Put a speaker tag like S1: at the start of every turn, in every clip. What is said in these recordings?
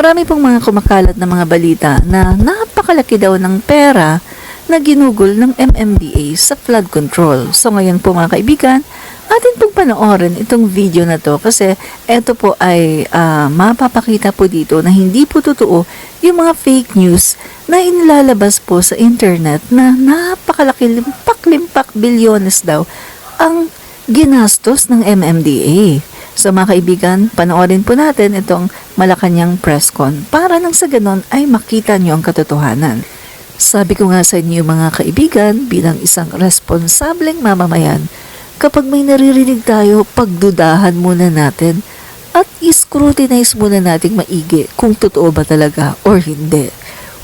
S1: Marami pong mga kumakalat na mga balita na napakalaki daw ng pera na ginugol ng MMDA sa flood control. So ngayon po mga kaibigan, atin pong panoorin itong video na to kasi ito po ay mapapakita po dito na hindi po totoo yung mga fake news na inilalabas po sa internet na napakalaki limpak-limpak bilyones daw ang ginastos ng MMDA. So mga kaibigan, panoorin po natin itong Malacanang press con para nang sa ganon ay makita nyo ang katotohanan. Sabi ko nga sa inyo mga kaibigan, bilang isang responsableng mamamayan, kapag may naririnig tayo, pagdudahan muna natin at scrutinize muna nating maigi kung totoo ba talaga or hindi.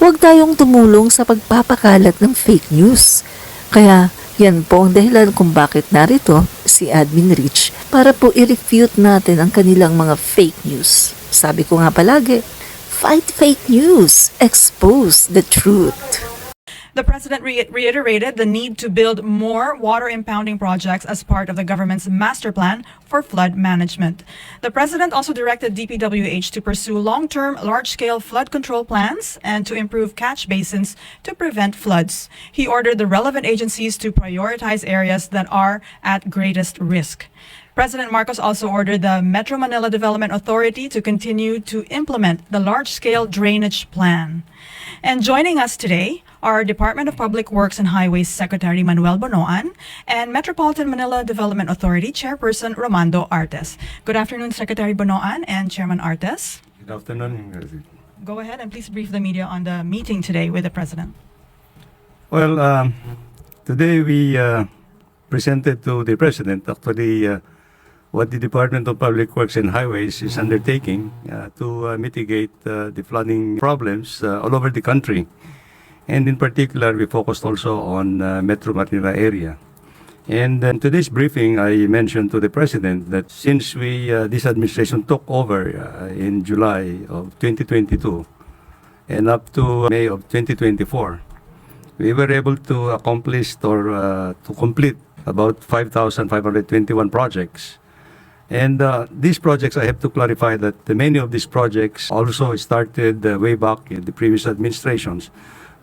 S1: Huwag tayong tumulong sa pagpapakalat ng fake news. Kaya yan po ang dahilan kung bakit narito si Admin Rich para po i-refute natin ang kanilang mga fake news. Sabi ko nga palagi, fight fake news, expose the truth.
S2: The president reiterated the need to build more water impounding projects as part of the government's master plan for flood management. The president also directed DPWH to pursue long-term, large-scale flood control plans and to improve catch basins to prevent floods. He ordered the relevant agencies to prioritize areas that are at greatest risk. President Marcos also ordered the Metro Manila Development Authority to continue to implement the large-scale drainage plan. And joining us today are Department of Public Works and Highways Secretary Manuel Bonoan and Metropolitan Manila Development Authority Chairperson Romando Artes. Good afternoon, Secretary Bonoan and Chairman Artes.
S3: Good afternoon.
S2: Go ahead and please brief the media on the meeting today with the President.
S3: Well, today we presented to the President actually what the Department of Public Works and Highways is undertaking to mitigate the flooding problems all over the country. And in particular, we focused also on Metro Manila area. And in today's briefing, I mentioned to the President that since this administration took over in July of 2022 and up to May of 2024, we were able to accomplish or to complete about 5,521 projects. And these projects, I have to clarify that many of these projects also started way back in the previous administrations.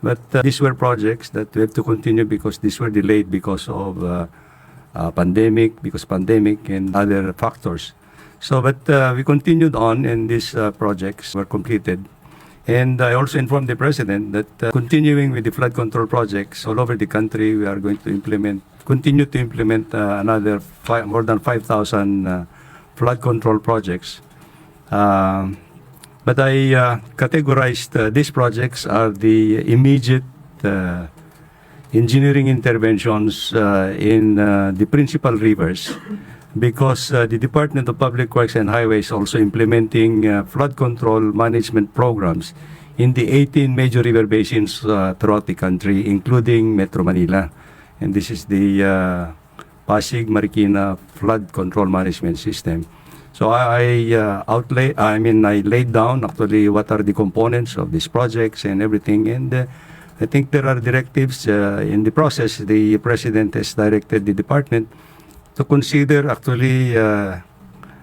S3: But these were projects that we have to continue because these were delayed because of pandemic and other factors. So, but we continued on and these projects were completed. And I also informed the President that continuing with the flood control projects all over the country, we are going to continue to implement another more than 5,000 flood control projects. But I categorized these projects are the immediate engineering interventions in the principal rivers because the Department of Public Works and Highways also implementing flood control management programs in the 18 major river basins throughout the country, including Metro Manila. And this is the Pasig Marikina Flood Control Management System. So I laid down actually what are the components of these projects and everything. And I think there are directives in the process. The President has directed the department to consider actually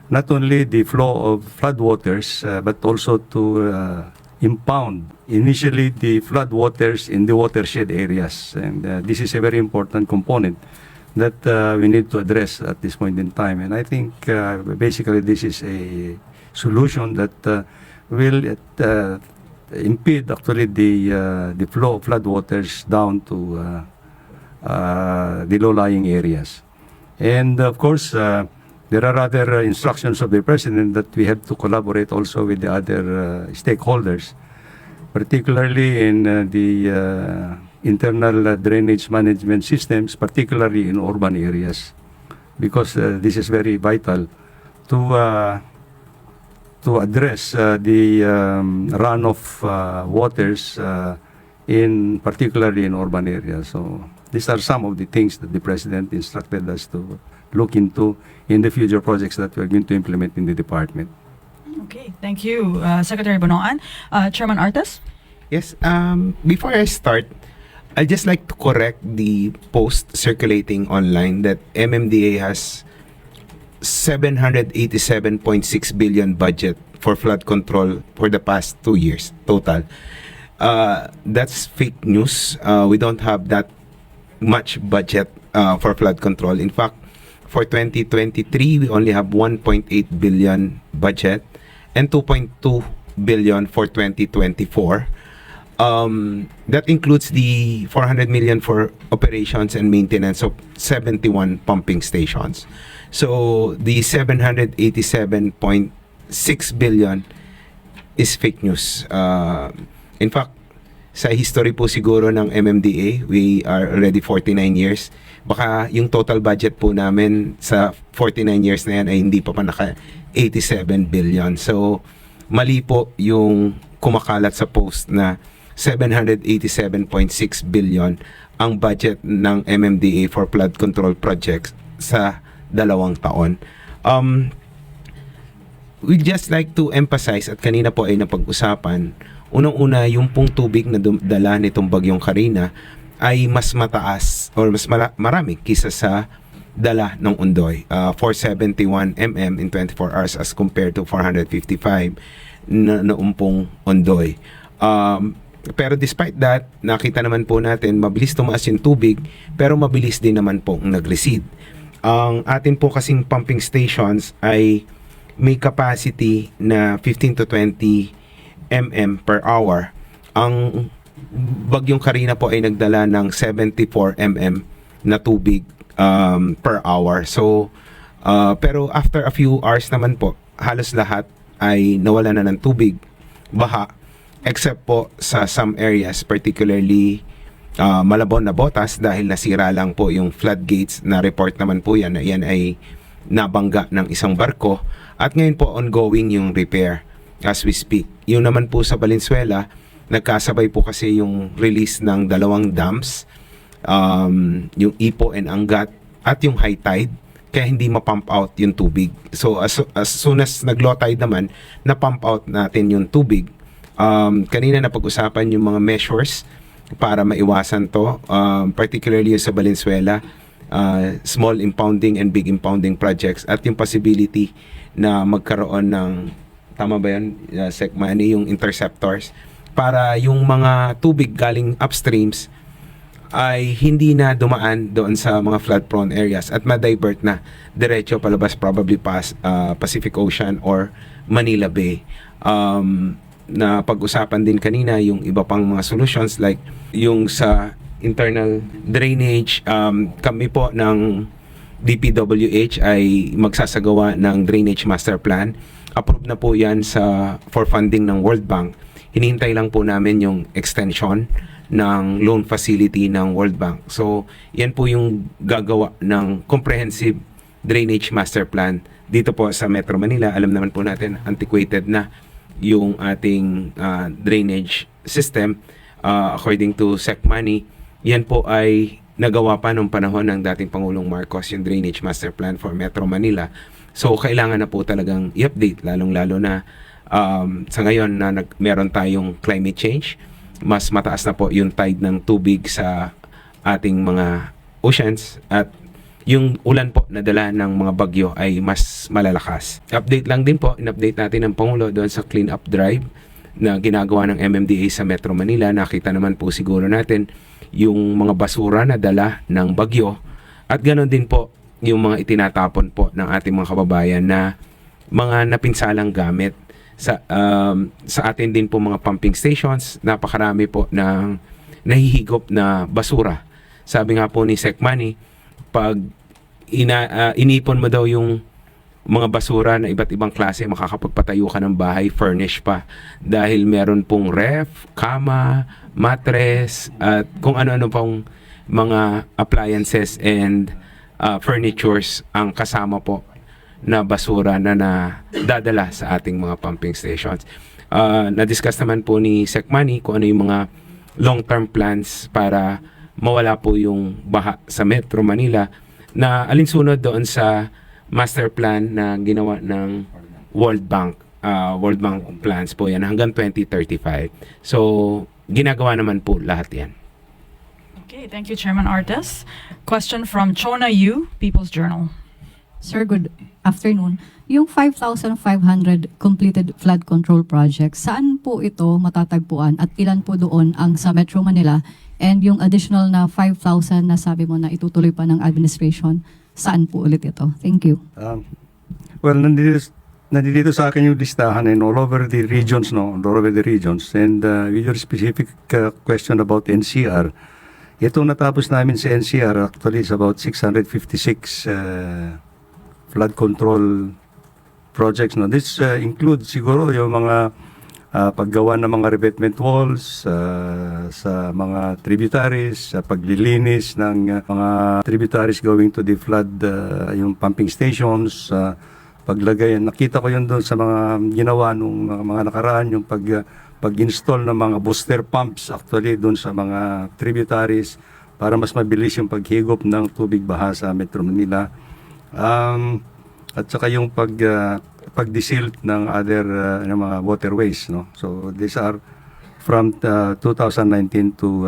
S3: not only the flow of floodwaters, but also to impound initially the floodwaters in the watershed areas. And this is a very important component that we need to address at this point in time. And I think basically this is a solution that will impede actually the flow of floodwaters down to the low-lying areas. And of course, there are other instructions of the President that we have to collaborate also with the other stakeholders, particularly in the internal drainage management systems, particularly in urban areas, because this is very vital to address the runoff waters particularly in urban areas. So these are some of the things that the President instructed us to look into in the future projects that we are going to implement in the department.
S2: Okay, thank you, Secretary Bonoan. Chairman Artes?
S4: Yes, before I start, I'd just like to correct the post circulating online that MMDA has 787.6 billion budget for flood control for the past 2 years total. That's fake news. We don't have that much budget for flood control. In fact, for 2023, we only have 1.8 billion budget and 2.2 billion for 2024. That includes the 400 million for operations and maintenance of 71 pumping stations. So the 787.6 billion is fake news. In fact, sa history po siguro ng MMDA, we are already 49 years. Baka yung total budget po namin sa 49 years na yan ay hindi pa naka 87 billion. So, mali po yung kumakalat sa post na 787.6 billion ang budget ng MMDA for flood control projects sa 2 taon. We just like to emphasize, at kanina po ay napag-usapan, unang-una, yung pong tubig na dala nitong bagyong Karina ay mas mataas or mas marami kisa sa dala ng Ondoy. 471 mm in 24 hours as compared to 455 na naumpong Ondoy. Pero despite that, nakita naman po natin, mabilis tumaas yung tubig, pero mabilis din naman po nag-recede. Ang atin po kasing pumping stations ay may capacity na 15 to 20 mm per hour. Ang bagyong Karina po ay nagdala ng 74 mm na tubig per hour. So, pero after a few hours naman po, halos lahat ay nawala na ng tubig, baha, except po sa some areas, particularly Malabon na Botas, dahil nasira lang po yung floodgates. Na report naman po yan na yan ay nabangga ng isang barko, at ngayon po ongoing yung repair as we speak. Yung naman po sa Valenzuela, nagkasabay po kasi yung release ng 2 dams, yung Ipo and Angat at yung high tide, kaya hindi ma-pump out yung tubig. So as soon as nag-low tide naman, na-pump out natin yung tubig. Kanina napag-usapan yung mga measures para maiwasan to, particularly yung sa Valenzuela, small impounding and big impounding projects, at yung possibility na magkaroon ng, tama ba yan, Sec Manny, yung interceptors, para yung mga tubig galing upstreams ay hindi na dumaan doon sa mga flood-prone areas at ma-divert na diretso palabas, probably past Pacific Ocean or Manila Bay. Na pag-usapan din kanina yung iba pang mga solutions like yung sa internal drainage. Kami po ng DPWH ay magsasagawa ng Drainage Master Plan. Approved na po yan for funding ng World Bank. Hinihintay lang po namin yung extension ng loan facility ng World Bank. So, yan po yung gagawa ng comprehensive drainage master plan dito po sa Metro Manila. Alam naman po natin, antiquated na yung ating drainage system. According to Sec Manny, yan po ay nagawa pa nung panahon ng dating Pangulong Marcos, yung drainage master plan for Metro Manila. So, kailangan na po talagang i-update, lalong-lalo na sa ngayon na meron tayong climate change. Mas mataas na po yung tide ng tubig sa ating mga oceans, at yung ulan po na dala ng mga bagyo ay mas malalakas. Update lang din po, in-update natin ng Pangulo doon sa clean up drive na ginagawa ng MMDA sa Metro Manila. Nakita naman po siguro natin yung mga basura na dala ng bagyo, at ganoon din po yung mga itinatapon po ng ating mga kababayan na mga napinsalang gamit sa atin din po mga pumping stations. Napakarami po ng nahihigop na basura. Sabi nga po ni Sec Manny, pag inipon mo daw yung mga basura na iba't ibang klase, makakapagpatayo ka ng bahay, furnish pa. Dahil meron pong ref, kama, mattress, at kung ano-ano pong mga appliances and furnitures ang kasama po na basura na dadala sa ating mga pumping stations. Na-discuss naman po ni Sec Manny kung ano yung mga long-term plans para mawala po yung baha sa Metro Manila, na alinsunod doon sa master plan na ginawa ng World Bank. World Bank plans po yan hanggang 2035. So, ginagawa naman po lahat yan.
S2: Okay, thank you, Chairman Artes. Question from Chona Yu, People's Journal.
S5: Sir, good afternoon. Yung 5,500 completed flood control projects, saan po ito matatagpuan at ilan po doon ang sa Metro Manila? And yung additional na 5,000 na sabi mo na itutuloy pa ng administration, saan po ulit ito? Thank you.
S3: Well, nandito sa akin yung listahan and all over the regions, no? All over the regions. And with your specific question about NCR, itong natapos namin sa NCR, actually, is about 656 flood control projects. No? This includes siguro yung mga paggawa ng mga revetment walls sa mga tributaries, sa paglilinis ng mga tributaries going to the flood, yung pumping stations, paglagay. Nakita ko yun doon sa mga ginawa nung mga nakaraan, yung pag-install ng mga booster pumps actually doon sa mga tributaries para mas mabilis yung paghigop ng tubig baha sa Metro Manila. At saka yung pag-desilt ng other ng mga waterways, no? So these are from 2019 to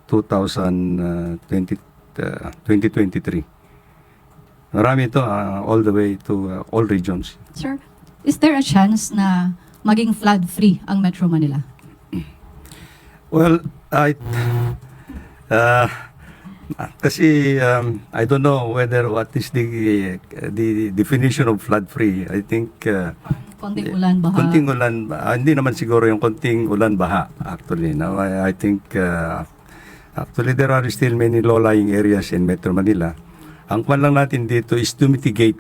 S3: 2023. Marami ito all the way to all regions.
S5: Sir, is there a chance na maging flood-free ang Metro Manila?
S3: Well, kasi I don't know what is the definition of flood-free. I think
S5: Konting ulan, baha?
S3: konting ulan, hindi naman siguro yung konting ulan baha actually. Now I think actually there are still many low-lying areas in Metro Manila. Ang kwan lang natin dito is to mitigate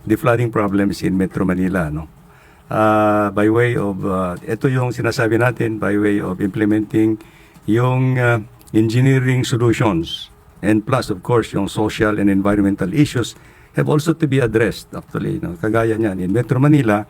S3: the flooding problems in Metro Manila, no? By way of ito yung sinasabi natin, by way of implementing yung engineering solutions, and plus of course yung social and environmental issues have also to be addressed actually, no? Kagaya niyan in Metro Manila,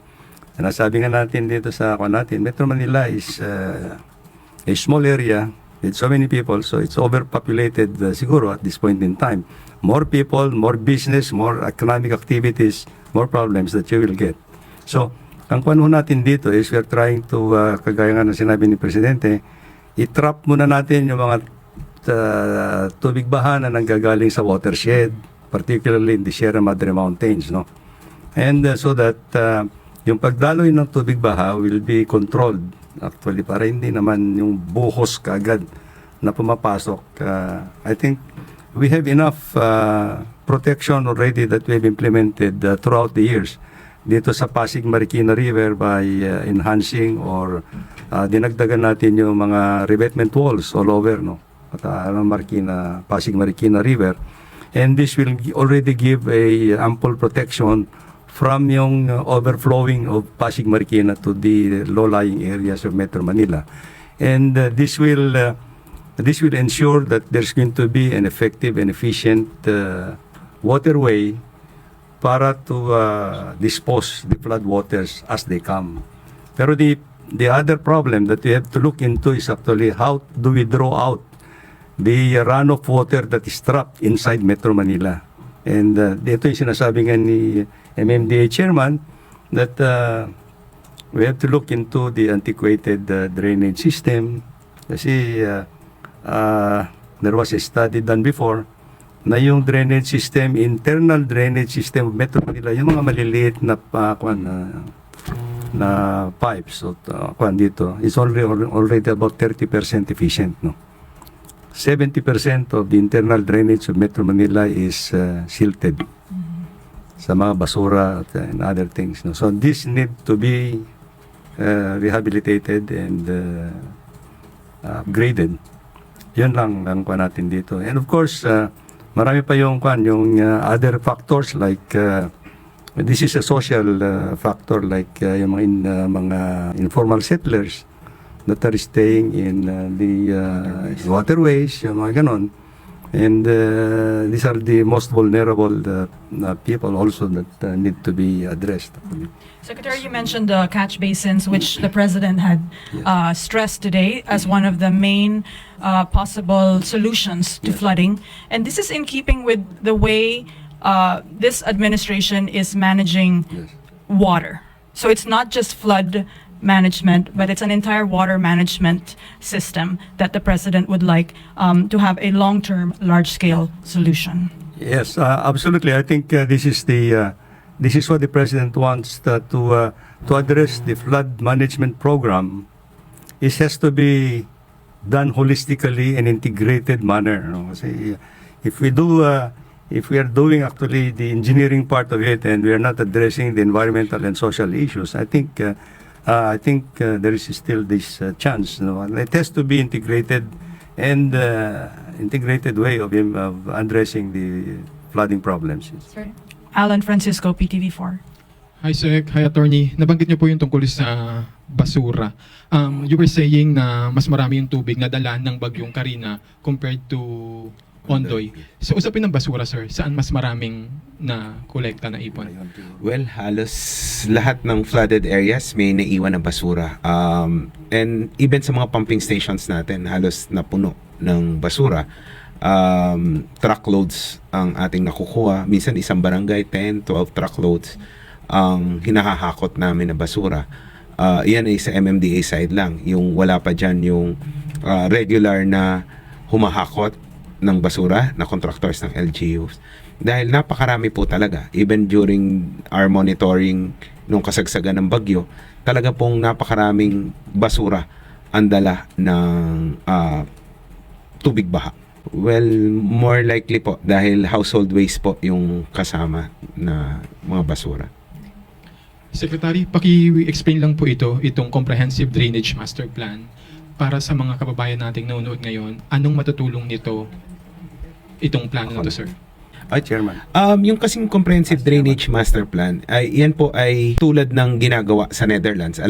S3: nasabi nga natin dito sa natin, Metro Manila is a small area with so many people, so it's overpopulated siguro at this point in time. More people, more business, more economic activities, more problems that you will get. So ang panahon natin dito is we are trying to kagaya nga na sinabi ni Presidente, i-trap muna natin yung mga tubig baha na nanggagaling sa watershed, particularly in the Sierra Madre Mountains, no? And so that yung pagdaloy ng tubig baha will be controlled actually para hindi naman yung buhos kaagad na pumapasok. I think we have enough protection already that we have implemented throughout the years dito sa Pasig Marikina River by enhancing or dinagdagan natin yung mga revetment walls all over, no? At Pasig Marikina River, and this will already give a ample protection from yung overflowing of Pasig Marikina to the low-lying areas of Metro Manila, and this will ensure that there's going to be an effective and efficient waterway para to dispose the flood waters as they come. Pero the other problem that we have to look into is actually how do we draw out the runoff water that is trapped inside Metro Manila. And dito yung sinasabi nga ni MMDA chairman that we have to look into the antiquated drainage system kasi there was a study done before na yung drainage system, internal drainage system of Metro Manila, yung mga maliliit na na pipes so dito is already about 30% efficient, no? 70% of the internal drainage of Metro Manila is silted sa mga basura and other things, no? So this need to be rehabilitated and upgraded. Yun lang ang kuha natin dito. And of course, marami pa yung other factors like this is a social factor like yung mga informal settlers that are staying in the waterways, yung mga ganon. And these are the most vulnerable people also that need to be addressed.
S2: Secretary, you mentioned the catch basins, which the President had stressed today as one of the main possible solutions to flooding. And this is in keeping with the way this administration is managing water. So it's not just flood management, but it's an entire water management system that the President would like to have a long-term, large-scale solution.
S3: Yes, absolutely. I think this is what the president wants to address the flood management program. It has to be done holistically and integrated manner. No? Kasi if we are doing actually the engineering part of it and we are not addressing the environmental and social issues, I think there is still this chance. No? It has to be integrated and integrated way of addressing the flooding problems.
S2: Alan Francisco, PTV4.
S6: Hi, Sec. Hi, Attorney. Nabanggit niyo po yung tungkol sa basura. You were saying na mas marami yung tubig na dala ng bagyong Karina compared to Ondoy. So, usapin ng basura, sir, saan mas maraming na kolekta na ipon?
S4: Well, halos lahat ng flooded areas may naiwan ng basura. And even sa mga pumping stations natin, halos napuno ng basura. Truckloads ang ating nakukuha. Minsan isang barangay, 10, 12 truckloads ang hinahahakot namin na basura. Yan ay sa MMDA side lang. Yung wala pa dyan yung regular na humahakot ng basura na contractors ng LGUs. Dahil napakarami po talaga. Even during our monitoring nung kasagsagan ng bagyo, talaga pong napakaraming basura ang dala ng tubig baha. Well, more likely po dahil household waste po yung kasama na mga basura.
S6: Secretary, paki-explain lang po itong Comprehensive Drainage Master Plan para sa mga kababayan nating nanonood ngayon. Anong matutulong nito itong plano na to, sir?
S3: Ay, Chairman.
S4: Yung kasing Comprehensive Drainage Master Plan, yan po ay tulad ng ginagawa sa Netherlands.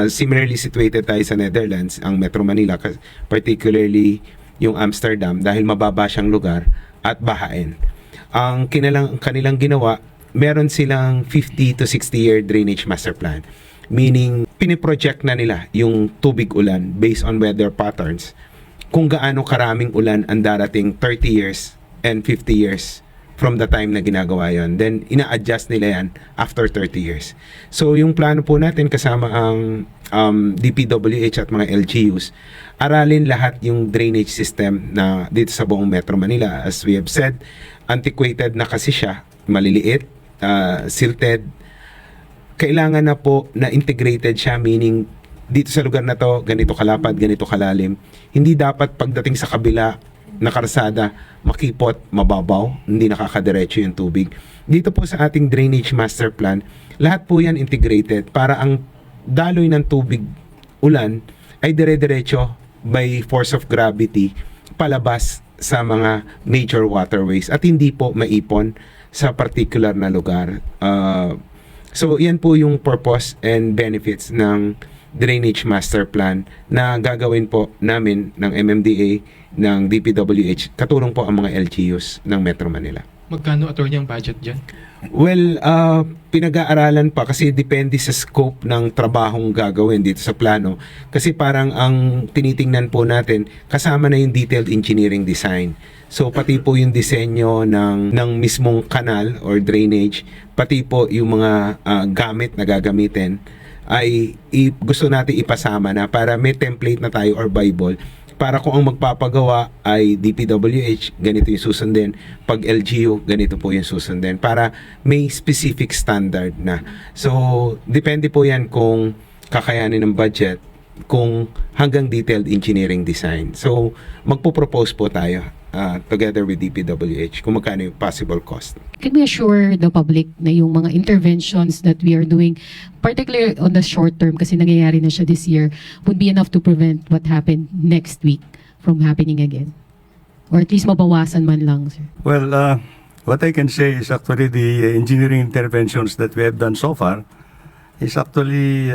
S4: Similarly situated tayo sa Netherlands, ang Metro Manila, particularly yung Amsterdam, dahil mababa siyang lugar at bahain. Ang kanilang ginawa, meron silang 50 to 60 year drainage master plan. Meaning, piniproject na nila yung tubig ulan based on weather patterns. Kung gaano karaming ulan ang darating 30 years and 50 years from the time na ginagawa yon. Then, ina-adjust nila yan after 30 years. So, yung plano po natin kasama ang DPWH at mga LGUs, aralin lahat yung drainage system na dito sa buong Metro Manila. As we have said, antiquated na kasi siya, maliliit, silted. Kailangan na po na integrated siya, meaning dito sa lugar na to, ganito kalapad, ganito kalalim. Hindi dapat pagdating sa kabila na karsada, makipot, mababaw, hindi nakakadiretso yung tubig. Dito po sa ating drainage master plan, lahat po yan integrated para ang daloy ng tubig ulan ay dire-diretso by force of gravity palabas sa mga major waterways at hindi po maipon sa particular na lugar. So, yan po yung purpose and benefits ng Drainage Master Plan na gagawin po namin ng MMDA, ng DPWH, katulong po ang mga LGUs ng Metro Manila.
S6: Magkano, attorney, ang budget dyan?
S4: Well, pinag-aaralan pa kasi depende sa scope ng trabahong gagawin dito sa plano. Kasi parang ang tinitingnan po natin, kasama na yung detailed engineering design. So, pati po yung disenyo ng mismong kanal or drainage, pati po yung mga gamit na gagamitin, ay gusto natin ipasama na para may template na tayo or Bible para kung ang magpapagawa ay DPWH, ganito yung susundin. Pag LGU, ganito po yung susundin. Para may specific standard na. So, depende po yan kung kakayanin ng budget, kung hanggang detailed engineering design. So, magpo-propose po tayo together with DPWH kung magkano yung possible cost.
S7: Can we assure the public na yung mga interventions that we are doing, particularly on the short term, kasi nangyayari na siya this year, would be enough to prevent what happened next week from happening again? Or at least mabawasan man lang, sir?
S3: Well, what I can say is actually the engineering interventions that we have done so far is actually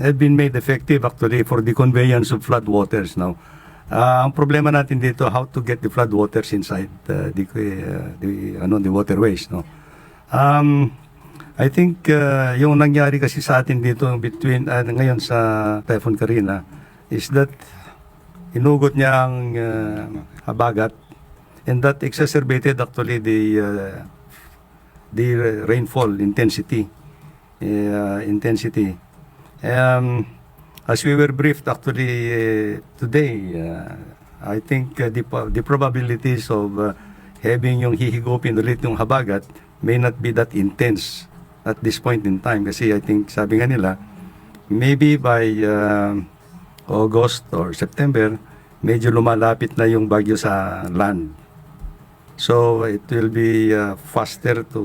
S3: have been made effective actually for the conveyance of flood waters now. Ang problema natin dito, how to get the flood waters inside the waterways, no? I think yung nangyari kasi sa atin dito between ngayon sa Typhoon Karina is that inugot niya ang habagat and that exacerbated actually the rainfall intensity. As we were briefed actually today, I think the probabilities of having yung hihigupin ulit yung habagat may not be that intense at this point in time. Kasi I think, sabi nga nila, maybe by August or September, medyo lumalapit na yung bagyo sa land. So it will be faster to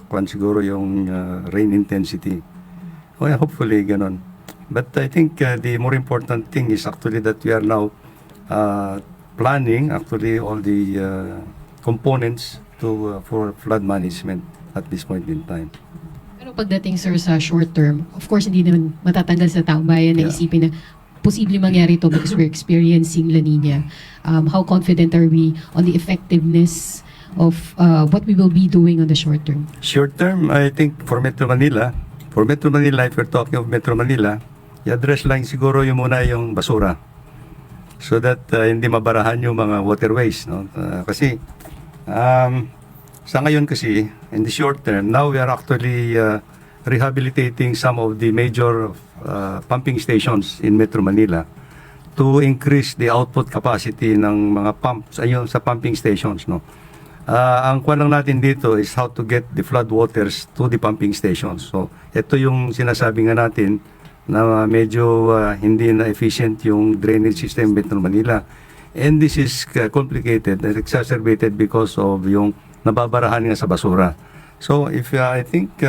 S3: kung siguro yung rain intensity. Well, hopefully ganon. But I think the more important thing is actually that we are now planning actually all the components to for flood management at this point in time.
S7: Pero pagdating, sir, sa short term, of course, hindi naman matatanggal sa taong bayan na
S3: Yeah.
S7: isipin na posible mangyari ito because we're experiencing La Nina. How confident are we on the effectiveness of what we will be doing on the short term?
S3: Short term, I think for Metro Manila, if we're talking of Metro Manila, i-address lang siguro yung muna yung basura. So that hindi mabarahan yung mga waterways, no? Kasi sa ngayon kasi, in the short term, now we are actually rehabilitating some of the major pumping stations in Metro Manila to increase the output capacity ng mga pumps ayun sa pumping stations, no. Ang kuwan lang natin dito is how to get the flood waters to the pumping stations. So ito yung sinasabi nga natin na medyo hindi na efficient yung drainage system in Metro Manila. And this is complicated and exacerbated because of yung nababarahan nga sa basura. So if I think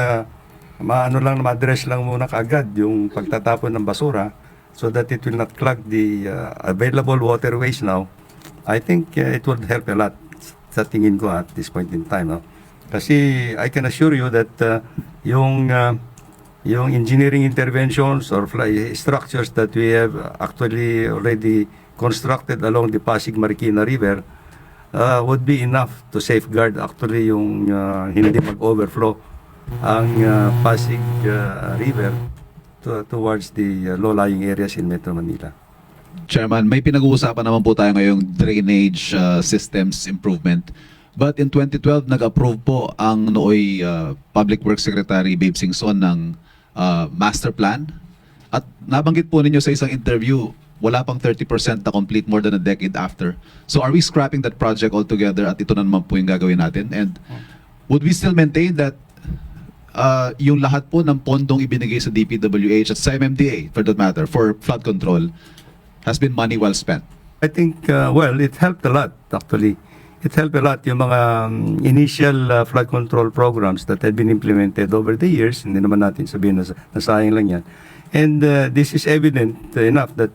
S3: maano lang, ma-address lang muna kaagad yung pagtatapon ng basura so that it will not clog the available waterways now. I think it would help a lot sa tingin ko at this point in time. No? Kasi I can assure you that yung engineering interventions or structures that we have actually already constructed along the Pasig Marikina River would be enough to safeguard actually yung hindi mag-overflow ang Pasig River towards the low-lying areas in Metro Manila.
S8: Chairman, may pinag-uusapan naman po tayo ngayong drainage systems improvement. But in 2012, nag-approve po ang nooy Public Works Secretary Babe Singson ng master plan. At nabanggit po ninyo sa isang interview, wala pang 30% na complete more than a decade after. So are we scrapping that project altogether at ito na naman po yung gagawin natin? And would we still maintain that yung lahat po ng pondong ibinigay sa DPWH at sa MMDA, for that matter, for flood control, has been money well spent?
S3: I think, well, it helped a lot actually. It helped a lot yung mga initial flood control programs that had been implemented over the years. Hindi naman natin sabihin na nasayang lang yan. And this is evident enough that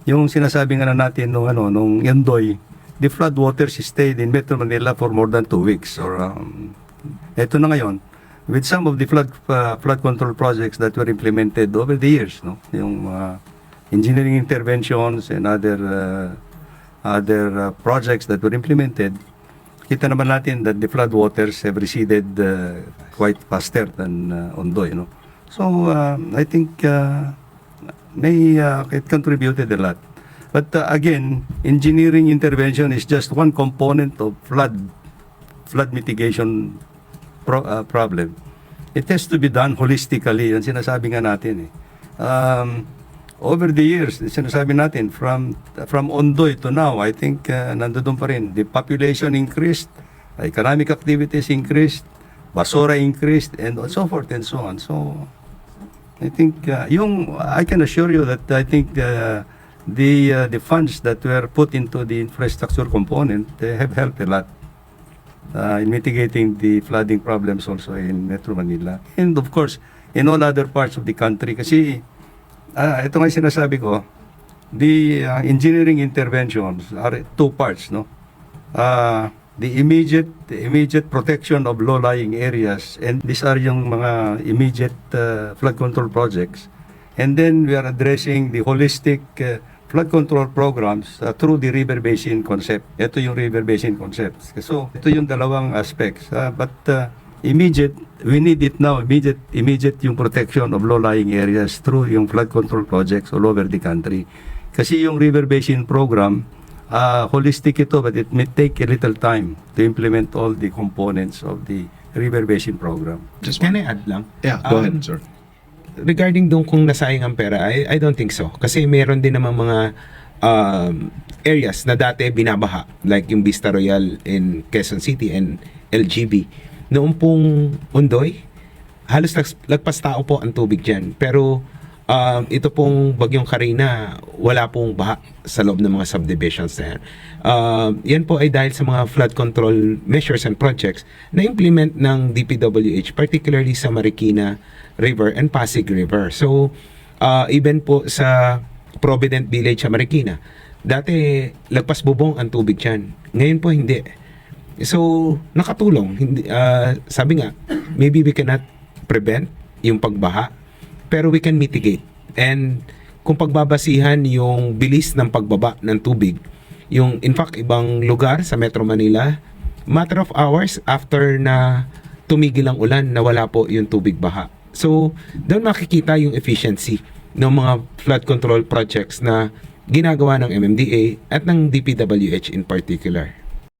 S3: yung sinasabi nga na natin nung Yandoy, the flood waters stayed in Metro Manila for more than 2 weeks. Or eto na ngayon, with some of the flood control projects that were implemented over the years, no? Yung engineering interventions and other projects that were implemented, kita naman natin that the flood waters have receded quite faster than Ondoy, no? So I think it contributed a lot. But again, engineering intervention is just one component of flood mitigation problem. It has to be done holistically. Yan sinasabi nga natin eh. Over the years, sinasabi natin, from Ondoy to now, I think nandoon pa rin. The population increased, economic activities increased, basura increased, and so forth and so on. So, I think, I can assure you that I think the funds that were put into the infrastructure component, they have helped a lot in mitigating the flooding problems also in Metro Manila. And of course, in all other parts of the country. Kasi, ito nga yung sinasabi ko, the engineering interventions are 2 parts, no? The immediate protection of low-lying areas, and these are yung mga immediate flood control projects. And then we are addressing the holistic flood control programs through the river basin concept. Ito yung river basin concept. So, ito yung dalawang aspects. But immediate, we need it now, immediate yung protection of low-lying areas through yung flood control projects all over the country. Kasi yung river basin program, holistic ito, but it may take a little time to implement all the components of the river basin program.
S4: Can I add lang?
S8: Yeah, go ahead, sir.
S4: Regarding doon kung nasayang ang pera, I don't think so. Kasi meron din naman mga areas na dati binabaha, like yung Vista Royal in Quezon City and LGB. Noong pong Ondoy, halos lagpas tao po ang tubig dyan. Pero ito pong bagyong Karina, wala pong baha sa loob ng mga subdivisions na yan. Yan po ay dahil sa mga flood control measures and projects na implement ng DPWH, particularly sa Marikina River and Pasig River. So, even po sa Provident Village sa Marikina, dati lagpas bubong ang tubig dyan. Ngayon po hindi. So, nakatulong. Hindi, sabi nga, maybe we cannot prevent yung pagbaha, pero we can mitigate. And kung pagbabasihan yung bilis ng pagbaba ng tubig, yung in fact ibang lugar sa Metro Manila, matter of hours after na tumigil ang ulan, nawala po yung tubig baha. So, doon makikita yung efficiency ng mga flood control projects na ginagawa ng MMDA at ng DPWH in particular.